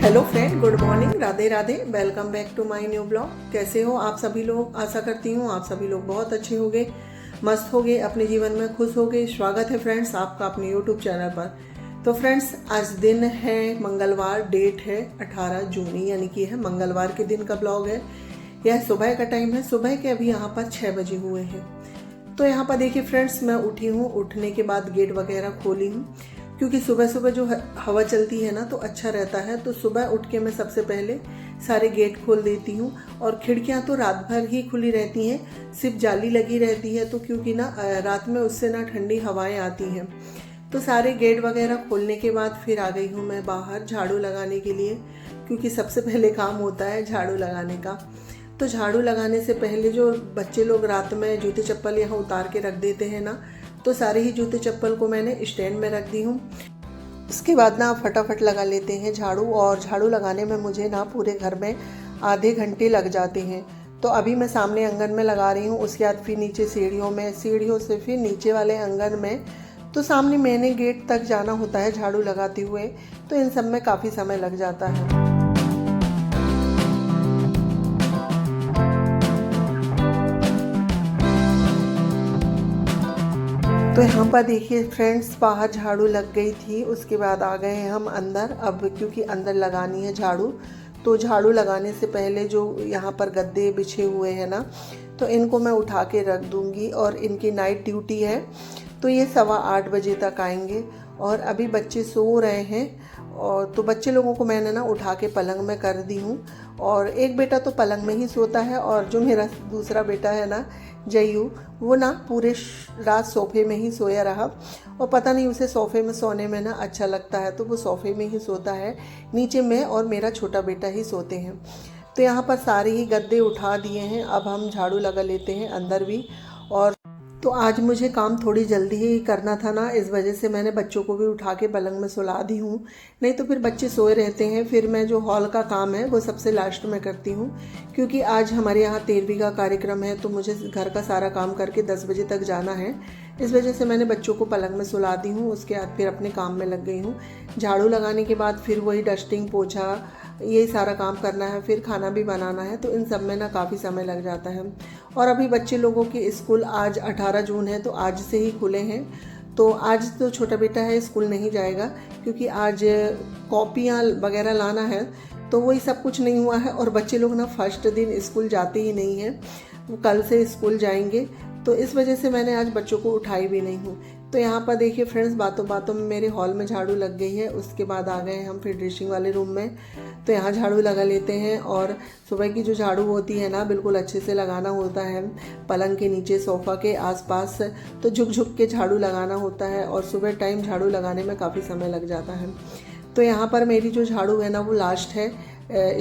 Hello friend, good morning, Radhe Radhe. Welcome back to my new blog. कैसे हो आप सभी लोग? आशा करती हूँ आप सभी लोग बहुत अच्छे होंगे, मस्त होंगे, अपने जीवन में खुश होंगे। स्वागत है फ्रेंड्स आपका अपने यूट्यूब चैनल पर। तो फ्रेंड्स, आज दिन है मंगलवार, डेट है 18 जून, यानी कि है मंगलवार के दिन का ब्लॉग है। यह सुबह का टाइम है, सुबह के अभी यहाँ पर 6 बजे हुए हैं। तो यहाँ पर देखिए फ्रेंड्स, मैं उठी हूँ, उठने के बाद गेट वगैरह खोली हूँ, क्योंकि सुबह सुबह जो हवा चलती है ना तो अच्छा रहता है। तो सुबह उठ के मैं सबसे पहले सारे गेट खोल देती हूँ, और खिड़कियाँ तो रात भर ही खुली रहती हैं, सिर्फ जाली लगी रहती है, तो क्योंकि ना रात में उससे ना ठंडी हवाएं आती हैं। तो सारे गेट वगैरह खोलने के बाद फिर आ गई हूँ मैं बाहर झाड़ू लगाने के लिए, क्योंकि सबसे पहले काम होता है झाड़ू लगाने का। तो झाड़ू लगाने से पहले जो बच्चे लोग रात में जूते चप्पल यहाँ उतार के रख देते हैं ना, तो सारे ही जूते चप्पल को मैंने स्टैंड में रख दी हूँ। उसके बाद ना फटाफट लगा लेते हैं झाड़ू, और झाड़ू लगाने में मुझे ना पूरे घर में आधे घंटे लग जाते हैं। तो अभी मैं सामने आंगन में लगा रही हूँ, उसके बाद फिर नीचे सीढ़ियों में, सीढ़ियों से फिर नीचे वाले आंगन में, तो सामने मैंने गेट तक जाना होता है झाड़ू लगाते हुए। तो इन सब में काफ़ी समय लग जाता है। तो यहाँ पर देखिए फ्रेंड्स, बाहर झाड़ू लग गई थी, उसके बाद आ गए हैं हम अंदर। अब क्योंकि अंदर लगानी है झाड़ू, तो झाड़ू लगाने से पहले जो यहाँ पर गद्दे बिछे हुए हैं ना, तो इनको मैं उठा के रख दूँगी। और इनकी नाइट ड्यूटी है, तो ये 7:15 बजे तक आएंगे। और अभी बच्चे सो रहे हैं, और तो बच्चे लोगों को मैंने ना उठा के पलंग में कर दी हूँ। और एक बेटा तो पलंग में ही सोता है, और जो मेरा दूसरा बेटा है ना जयू, वो ना पूरे रात सोफे में ही सोया रहा। और पता नहीं उसे सोफे में सोने में ना अच्छा लगता है, तो वो सोफे में ही सोता है। नीचे मैं और मेरा छोटा बेटा ही सोते हैं। तो यहाँ पर सारे ही गद्दे उठा दिए हैं, अब हम झाड़ू लगा लेते हैं अंदर भी। और तो आज मुझे काम थोड़ी जल्दी ही करना था ना, इस वजह से मैंने बच्चों को भी उठा के पलंग में सुला दी हूँ। नहीं तो फिर बच्चे सोए रहते हैं, फिर मैं जो हॉल का काम है वो सबसे लास्ट में करती हूँ, क्योंकि आज हमारे यहाँ 13वीं का कार्यक्रम है, तो मुझे घर का सारा काम करके 10 बजे तक जाना है। इस वजह से मैंने बच्चों को पलंग में सुला दी हूँ, उसके बाद फिर अपने काम में लग गई हूँ। झाड़ू लगाने के बाद फिर वही डस्टिंग, पोछा, ये सारा काम करना है, फिर खाना भी बनाना है, तो इन सब में ना काफ़ी समय लग जाता है। और अभी बच्चे लोगों के स्कूल आज 18 जून है, तो आज से ही खुले हैं। तो आज तो छोटा बेटा है, स्कूल नहीं जाएगा, क्योंकि आज कॉपियाँ वगैरह लाना है, तो वही सब कुछ नहीं हुआ है। और बच्चे लोग ना फर्स्ट दिन स्कूल जाते ही नहीं हैं, वो कल से स्कूल जाएंगे, तो इस वजह से मैंने आज बच्चों को उठाई भी नहीं हूँ। तो यहाँ पर देखिए फ्रेंड्स, बातों बातों में मेरे हॉल में झाड़ू लग गई है। उसके बाद आ गए हम फिर ड्रेसिंग वाले रूम में, तो यहाँ झाड़ू लगा लेते हैं। और सुबह की जो झाड़ू होती है ना, बिल्कुल अच्छे से लगाना होता है, पलंग के नीचे, सोफ़ा के आसपास, तो झुक झुक के झाड़ू लगाना होता है। और सुबह टाइम झाड़ू लगाने में काफ़ी समय लग जाता है। तो यहाँ पर मेरी जो झाड़ू है ना वो लास्ट है।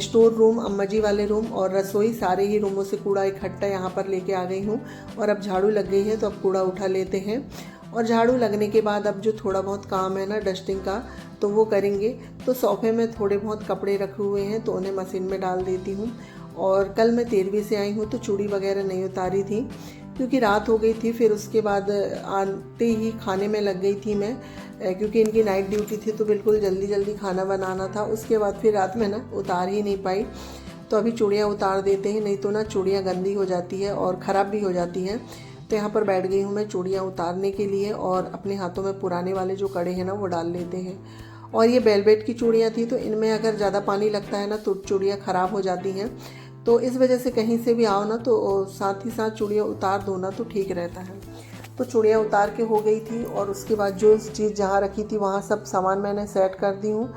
स्टोर रूम, अम्मा जी वाले रूम और रसोई, सारे ही रूमों से कूड़ा इकट्ठा यहाँ पर लेके आ गई हूँ। और अब झाड़ू लग गई है, तो अब कूड़ा उठा लेते हैं। और झाड़ू लगने के बाद अब जो थोड़ा बहुत काम है ना डस्टिंग का, तो वो करेंगे। तो सोफे में थोड़े बहुत कपड़े रखे हुए हैं, तो उन्हें मशीन में डाल देती हूँ। और कल मैं 13वीं से आई हूँ, तो चूड़ी वगैरह नहीं उतारी थी, क्योंकि रात हो गई थी। फिर उसके बाद आते ही खाने में लग गई थी मैं, क्योंकि इनकी नाइट ड्यूटी थी, तो बिल्कुल जल्दी जल्दी खाना बनाना था। उसके बाद फिर रात में ना उतार ही नहीं पाई। तो अभी चूड़ियाँ उतार देते हैं, नहीं तो ना चूड़ियाँ गंदी हो जाती है और ख़राब भी हो जाती हैं। तो यहाँ पर बैठ गई हूँ मैं चूड़ियाँ उतारने के लिए, और अपने हाथों में पुराने वाले जो कड़े हैं ना वो डाल लेते हैं। और ये वेलवेट की चूड़ियाँ थी, तो इनमें अगर ज़्यादा पानी लगता है ना तो चूड़ियाँ ख़राब हो जाती हैं। तो इस वजह से कहीं से भी आओ ना, तो साथ ही साथ चूड़ियाँ उतार दो ना, तो ठीक रहता है। तो चूड़ियाँ उतार के हो गई थी, और उसके बाद जो चीज़ जहाँ रखी थी वहाँ सब सामान मैंने सेट कर दी हूँ।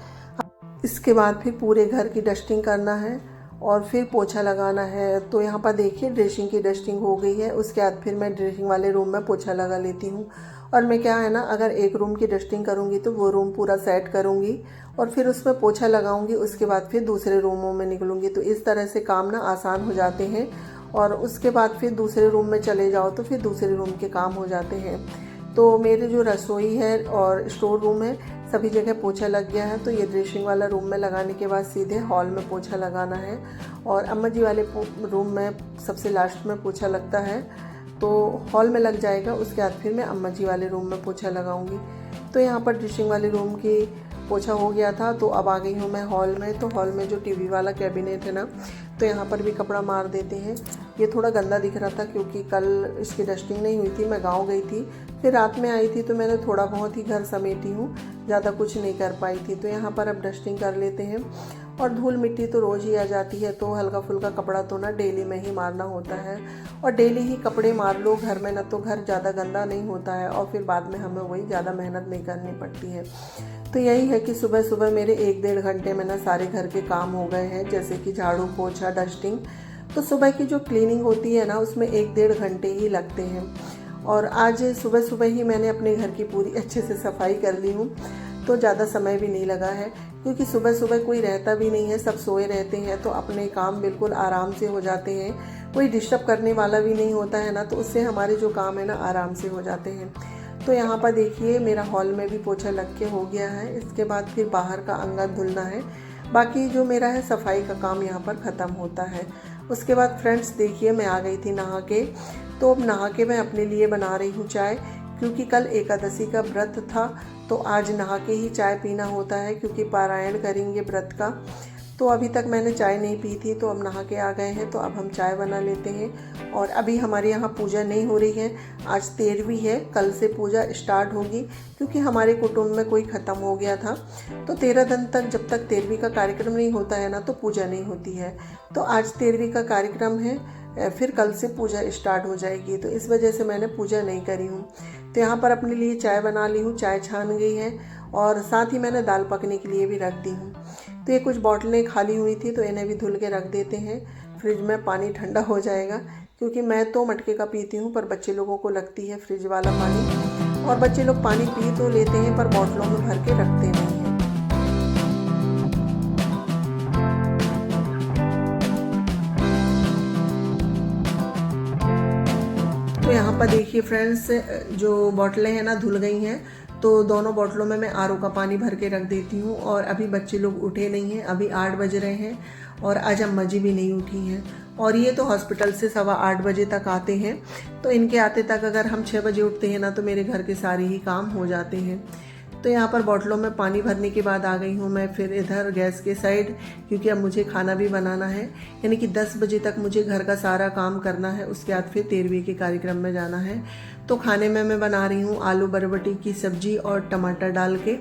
इसके बाद फिर पूरे घर की डस्टिंग करना है, और फिर पोछा लगाना है। तो यहाँ पर देखिए ड्रेसिंग की डस्टिंग हो गई है। उसके बाद फिर मैं ड्रेसिंग वाले रूम में पोछा लगा लेती हूँ। और मैं क्या है ना, अगर एक रूम की डस्टिंग करूँगी तो वो रूम पूरा सेट करूँगी, और फिर उसमें पोछा लगाऊंगी। उसके बाद फिर दूसरे रूमों में निकलूँगी, तो इस तरह से काम ना आसान हो जाते हैं। और उसके बाद फिर दूसरे रूम में चले जाओ, तो फिर दूसरे रूम के काम हो जाते हैं। तो मेरे जो रसोई है और स्टोर रूम है, सभी जगह पोछा लग गया है। तो ये ड्रेसिंग वाला रूम में लगाने के बाद सीधे हॉल में पोछा लगाना है, और अम्मा जी वाले रूम में सबसे लास्ट में पोछा लगता है, तो हॉल में लग जाएगा। उसके बाद फिर मैं अम्मा जी वाले रूम में पोछा लगाऊंगी। तो यहाँ पर ड्रेसिंग वाले रूम की पोछा हो गया था। तो अब आ गई हूँ मैं हॉल में। तो हॉल में जो टीवी वाला कैबिनेट है ना, तो यहाँ पर भी कपड़ा मार देते हैं। ये थोड़ा गंदा दिख रहा था क्योंकि कल इसकी डस्टिंग नहीं हुई थी, मैं गांव गई थी, फिर रात में आई थी, तो मैंने थोड़ा बहुत ही घर समेटी हूँ, ज़्यादा कुछ नहीं कर पाई थी। तो यहाँ पर अब डस्टिंग कर लेते हैं। और धूल मिट्टी तो रोज़ ही आ जाती है, तो हल्का फुल्का कपड़ा तो ना डेली में ही मारना होता है। और डेली ही कपड़े मार लो घर में ना, तो घर ज़्यादा गंदा नहीं होता है और फिर बाद में हमें वही ज़्यादा मेहनत नहीं करनी पड़ती है। तो यही है कि सुबह सुबह मेरे 1-1.5 घंटे में ना सारे घर के काम हो गए हैं, जैसे कि झाड़ू पोछा डस्टिंग। तो सुबह की जो क्लीनिंग होती है ना, उसमें 1-1.5 घंटे ही लगते हैं। और आज सुबह सुबह ही मैंने अपने घर की पूरी अच्छे से सफाई कर ली हूँ, तो ज़्यादा समय भी नहीं लगा है क्योंकि सुबह सुबह कोई रहता भी नहीं है, सब सोए रहते हैं, तो अपने काम बिल्कुल आराम से हो जाते हैं। कोई डिस्टर्ब करने वाला भी नहीं होता है ना, तो उससे हमारे जो काम है ना आराम से हो जाते हैं। तो यहाँ पर देखिए मेरा हॉल में भी पोछा लग के हो गया है। इसके बाद फिर बाहर का आंगन धुलना है, बाकी जो मेरा है सफाई का काम यहाँ पर ख़त्म होता है। उसके बाद फ्रेंड्स देखिए मैं आ गई थी नहा के। तो अब नहा के मैं अपने लिए बना रही हूँ चाय, क्योंकि कल एकादशी का व्रत था, तो आज नहा के ही चाय पीना होता है क्योंकि पारायण करेंगे व्रत का। तो अभी तक मैंने चाय नहीं पी थी, तो अब नहा के आ गए हैं, तो अब हम चाय बना लेते हैं। और अभी हमारे यहाँ पूजा नहीं हो रही है, आज 13वीं है, कल से पूजा स्टार्ट होगी क्योंकि हमारे कुटुंब में कोई ख़त्म हो गया था। तो 13 दिन तक जब तक 13वीं का कार्यक्रम नहीं होता है ना, तो पूजा नहीं होती है। तो आज 13वीं का कार्यक्रम है, फिर कल से पूजा स्टार्ट हो जाएगी, तो इस वजह से मैंने पूजा नहीं करी हूँ। तो यहाँ पर अपने लिए चाय बना ली हूँ, चाय छान गई है और साथ ही मैंने दाल पकने के लिए भी रख दी हूँ। तो ये कुछ बॉटलें खाली हुई थी, तो इन्हें भी धुल के रख देते हैं फ्रिज में, पानी ठंडा हो जाएगा। क्योंकि मैं तो मटके का पीती हूँ, पर बच्चे लोगों को लगती है फ्रिज वाला पानी, और बच्चे लोग पानी पी तो लेते हैं पर बॉटलों में भर के रखते नहीं हैं। तो यहाँ पर देखिए फ्रेंड्स, जो बोतलें हैं ना धुल गई हैं, तो दोनों बोतलों में मैं आरओ का पानी भर के रख देती हूँ। और अभी बच्चे लोग उठे नहीं हैं, अभी 8 बज रहे हैं और आज अम्मा जी भी नहीं उठी हैं। और ये तो हॉस्पिटल से 8:15 बजे तक आते हैं, तो इनके आते तक अगर हम 6 बजे उठते हैं ना, तो मेरे घर के सारे ही काम हो जाते हैं। तो यहाँ पर बॉटलों में पानी भरने के बाद आ गई हूँ मैं फिर इधर गैस के साइड, क्योंकि अब मुझे खाना भी बनाना है। यानी कि 10 बजे तक मुझे घर का सारा काम करना है, उसके बाद फिर 13वीं के कार्यक्रम में जाना है। तो खाने में मैं बना रही हूँ आलू बरबटी की सब्जी और टमाटर डाल के।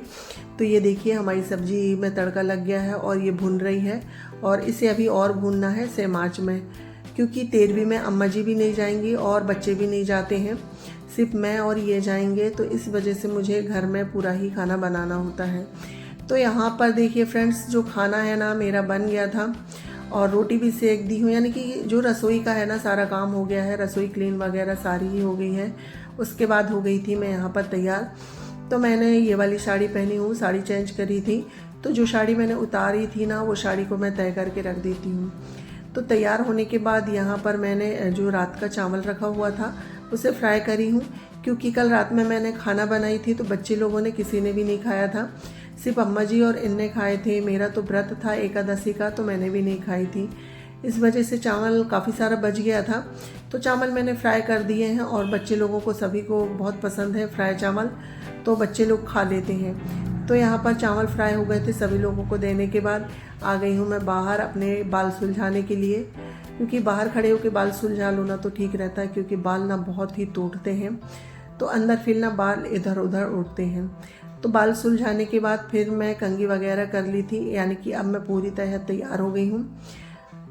तो ये देखिए हमारी सब्जी में तड़का लग गया है और ये भुन रही है, और इसे अभी और भूनना है सेम आंच में, क्योंकि 13वीं में अम्मा जी भी नहीं जाएंगी और बच्चे भी नहीं जाते हैं, सिर्फ मैं और ये जाएंगे। तो इस वजह से मुझे घर में पूरा ही खाना बनाना होता है। तो यहाँ पर देखिए फ्रेंड्स, जो खाना है ना मेरा बन गया था और रोटी भी सेक दी हूँ, यानी कि जो रसोई का है ना सारा काम हो गया है, रसोई क्लीन वगैरह सारी ही हो गई है। उसके बाद हो गई थी मैं यहाँ पर तैयार। तो मैंने ये वाली साड़ी पहनी हूँ, साड़ी चेंज करी थी, तो जो साड़ी मैंने उतारी थी ना, वो साड़ी को मैं तय करके रख देती हूँ। तो तैयार होने के बाद यहाँ पर मैंने जो रात का चावल रखा हुआ था उसे फ्राई करी हूँ, क्योंकि कल रात में मैंने खाना बनाई थी, तो बच्चे लोगों ने किसी ने भी नहीं खाया था, सिर्फ अम्मा जी और इनने खाए थे। मेरा तो व्रत था एकादशी का, तो मैंने भी नहीं खाई थी। इस वजह से चावल काफ़ी सारा बच गया था, तो चावल मैंने फ्राई कर दिए हैं और बच्चे लोगों को सभी को बहुत पसंद है फ्राई चावल, तो बच्चे लोग खा लेते हैं। तो यहाँ पर चावल फ्राई हो गए थे, सभी लोगों को देने के बाद आ गई हूँ मैं बाहर अपने बाल सुलझाने के लिए, क्योंकि बाहर खड़े होकर बाल सुलझा लो ना तो ठीक रहता है, क्योंकि बाल ना बहुत ही टूटते हैं, तो अंदर फिर ना बाल इधर उधर उड़ते हैं। तो बाल सुलझाने के बाद फिर मैं कंघी वगैरह कर ली थी, यानी कि अब मैं पूरी तरह तैयार हो गई हूँ।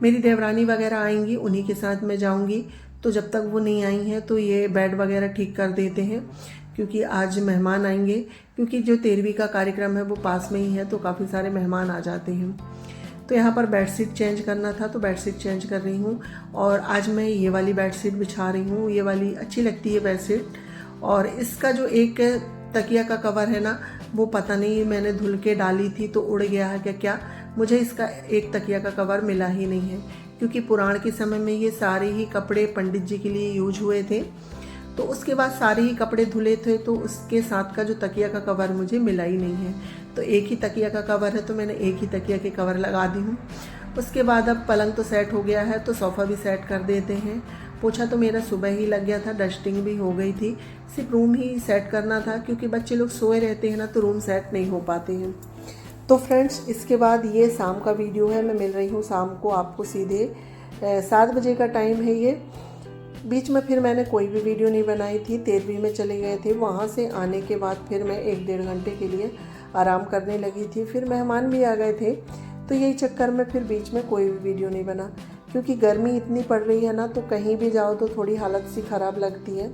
मेरी देवरानी वगैरह आएंगी, उन्हीं के साथ मैं जाऊँगी। तो जब तक वो नहीं आई हैं तो ये बेड वगैरह ठीक कर देते हैं, क्योंकि आज मेहमान आएंगे, क्योंकि जो 13वीं का कार्यक्रम है वो पास में ही है, तो काफ़ी सारे मेहमान आ जाते हैं। तो यहाँ पर बेडशीट चेंज करना था, तो बेडशीट चेंज कर रही हूँ। और आज मैं ये वाली बेडशीट बिछा रही हूँ, ये वाली अच्छी लगती है बेडशीट। और इसका जो एक तकिया का कवर है ना, वो पता नहीं मैंने धुल के डाली थी तो उड़ गया है क्या, मुझे इसका एक तकिया का कवर मिला ही नहीं है, क्योंकि पुराण के समय में ये सारे ही कपड़े पंडित जी के लिए यूज हुए थे, तो उसके बाद सारे ही कपड़े धुले थे, तो उसके साथ का जो तकिया का कवर मुझे मिला ही नहीं है। तो एक ही तकिया का कवर है, तो मैंने एक ही तकिया के कवर लगा दी हूँ। उसके बाद अब पलंग तो सेट हो गया है, तो सोफ़ा भी सेट कर देते हैं। पोछा तो मेरा सुबह ही लग गया था, डस्टिंग भी हो गई थी, सिर्फ रूम ही सेट करना था, क्योंकि बच्चे लोग सोए रहते हैं ना, तो रूम सेट नहीं हो पाते हैं। तो फ्रेंड्स इसके बाद ये शाम का वीडियो है। मैं मिल रही हूँ शाम को आपको सीधे 7 बजे का टाइम है ये। बीच में फिर मैंने कोई भी वीडियो नहीं बनाई थी, 13वीं में चले गए थे। वहाँ से आने के बाद फिर मैं 1-1.5 घंटे के लिए आराम करने लगी थी। फिर मेहमान भी आ गए थे, तो यही चक्कर में फिर बीच में कोई भी वीडियो नहीं बना, क्योंकि गर्मी इतनी पड़ रही है ना, तो कहीं भी जाओ तो थोड़ी हालत सी ख़राब लगती है।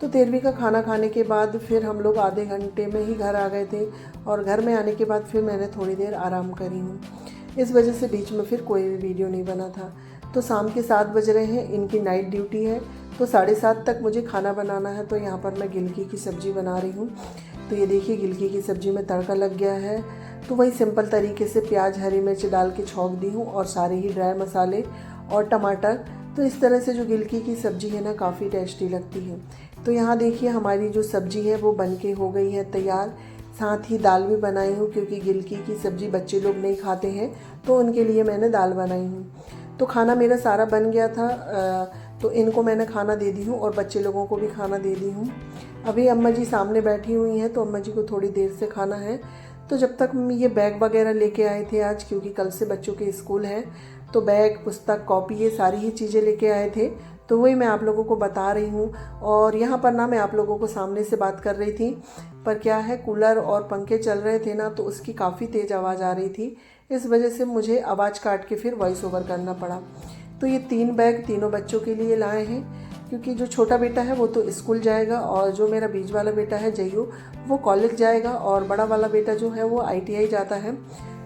तो 13वीं का खाना खाने के बाद फिर हम लोग आधे घंटे में ही घर आ गए थे, और घर में आने के बाद फिर मैंने थोड़ी देर आराम करी हूँ। इस वजह से बीच में फिर कोई भी वीडियो नहीं बना था। तो शाम के 7 बज रहे हैं, इनकी नाइट ड्यूटी है, तो 7:30 तक मुझे खाना बनाना है। तो यहाँ पर मैं गिलकी की सब्ज़ी बना रही हूँ। तो ये देखिए गिलकी की सब्ज़ी में तड़का लग गया है। तो वही सिंपल तरीके से प्याज हरी मिर्च डाल के छौंक दी हूँ, और सारे ही ड्राई मसाले और टमाटर। तो इस तरह से जो गिलकी की सब्ज़ी है ना, काफ़ी टेस्टी लगती है। तो यहाँ देखिए हमारी जो सब्ज़ी है वो बनके हो गई है तैयार। साथ ही दाल भी बनाई हूँ, क्योंकि गिलकी की सब्ज़ी बच्चे लोग नहीं खाते हैं, तो उनके लिए मैंने दाल बनाई हूँ। तो खाना मेरा सारा बन गया था, तो इनको मैंने खाना दे दी हूँ और बच्चे लोगों को भी खाना दे दी हूँ। अभी अम्मा जी सामने बैठी हुई हैं, तो अम्मा जी को थोड़ी देर से खाना है। तो जब तक ये बैग वगैरह लेके आए थे आज, क्योंकि कल से बच्चों के स्कूल हैं, तो बैग, पुस्तक, कॉपी, ये सारी ही चीज़ें लेके आए थे। तो वही मैं आप लोगों को बता रही हूँ। और यहाँ पर ना मैं आप लोगों को सामने से बात कर रही थी, पर क्या है, कूलर और पंखे चल रहे थे ना, तो उसकी काफ़ी तेज़ आवाज़ आ रही थी। इस वजह से मुझे आवाज़ काट के फिर वॉइस ओवर करना पड़ा। तो ये 3 बैग तीनों बच्चों के लिए लाए हैं, क्योंकि जो छोटा बेटा है वो तो स्कूल जाएगा, और जो मेरा बीच वाला बेटा है जयू, वो कॉलेज जाएगा, और बड़ा वाला बेटा जो है वो ITI जाता है।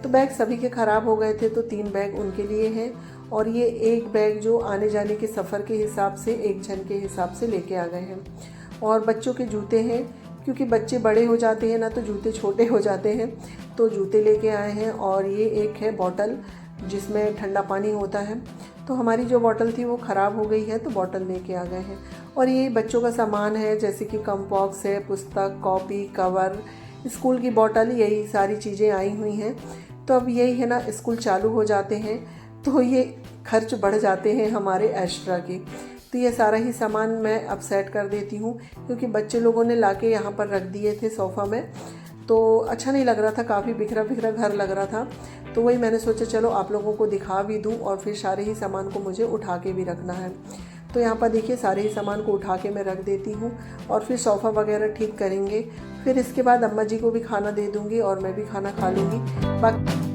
तो बैग सभी के ख़राब हो गए थे, तो 3 बैग उनके लिए हैं, और ये 1 बैग जो आने जाने के सफ़र के हिसाब से 1 जन के हिसाब से लेके आ गए हैं। और बच्चों के जूते हैं, क्योंकि बच्चे बड़े हो जाते हैं ना, तो जूते छोटे हो जाते हैं, तो जूते लेके आए हैं। और ये एक है बॉटल जिसमें ठंडा पानी होता है। तो हमारी जो बॉटल थी वो ख़राब हो गई है, तो बॉटल लेके आ गए हैं। और ये बच्चों का सामान है, जैसे कि कंपॉक्स है, पुस्तक, कॉपी, कवर, स्कूल की बॉटल, यही सारी चीज़ें आई हुई हैं। तो अब यही है ना, स्कूल चालू हो जाते हैं तो ये खर्च बढ़ जाते हैं हमारे एक्स्ट्रा के। तो ये सारा ही सामान मैं अब सेट कर देती हूँ, क्योंकि बच्चे लोगों ने लाके यहाँ पर रख दिए थे सोफ़ा में, तो अच्छा नहीं लग रहा था, काफ़ी बिखरा बिखरा घर लग रहा था। तो वही मैंने सोचा चलो आप लोगों को दिखा भी दूँ, और फिर सारे ही सामान को मुझे उठा के भी रखना है। तो यहाँ पर देखिए सारे ही सामान को उठा के मैं रख देती हूँ, और फिर सोफ़ा वगैरह ठीक करेंगे। फिर इसके बाद अम्मा जी को भी खाना दे दूँगी, और मैं भी खाना खा लूँगी। बाकी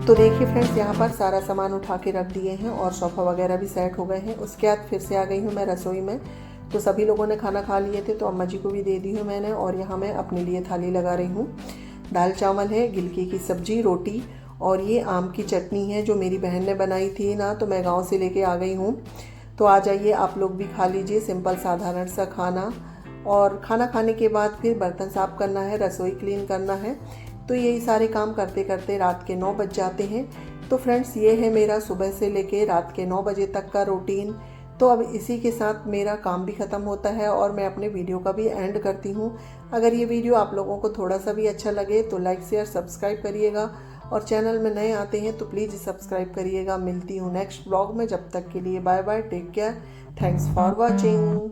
तो देखिए फ्रेंड्स, यहाँ पर सारा सामान उठा के रख दिए हैं, और सोफ़ा वगैरह भी सेट हो गए हैं। उसके बाद फिर से आ गई हूँ मैं रसोई में। तो सभी लोगों ने खाना खा लिए थे, तो अम्मा जी को भी दे दी हूँ मैंने, और यहाँ मैं अपने लिए थाली लगा रही हूँ। दाल चावल है, गिलकी की सब्ज़ी, रोटी, और ये आम की चटनी है जो मेरी बहन ने बनाई थी ना, तो मैं गाँव से लेके आ गई हूँ। तो आ जाइए आप लोग भी खा लीजिए सिंपल साधारण सा खाना। और खाना खाने के बाद फिर बर्तन साफ़ करना है, रसोई क्लीन करना है। तो यही सारे काम करते करते रात के 9 बज जाते हैं। तो फ्रेंड्स, ये है मेरा सुबह से लेके रात के 9 बजे तक का रूटीन। तो अब इसी के साथ मेरा काम भी ख़त्म होता है, और मैं अपने वीडियो का भी एंड करती हूँ। अगर ये वीडियो आप लोगों को थोड़ा सा भी अच्छा लगे तो लाइक शेयर सब्सक्राइब करिएगा, और चैनल में नए आते हैं तो प्लीज़ सब्सक्राइब करिएगा। मिलती हूँ नेक्स्ट ब्लॉग में, जब तक के लिए bye bye, take care, thanks for watching.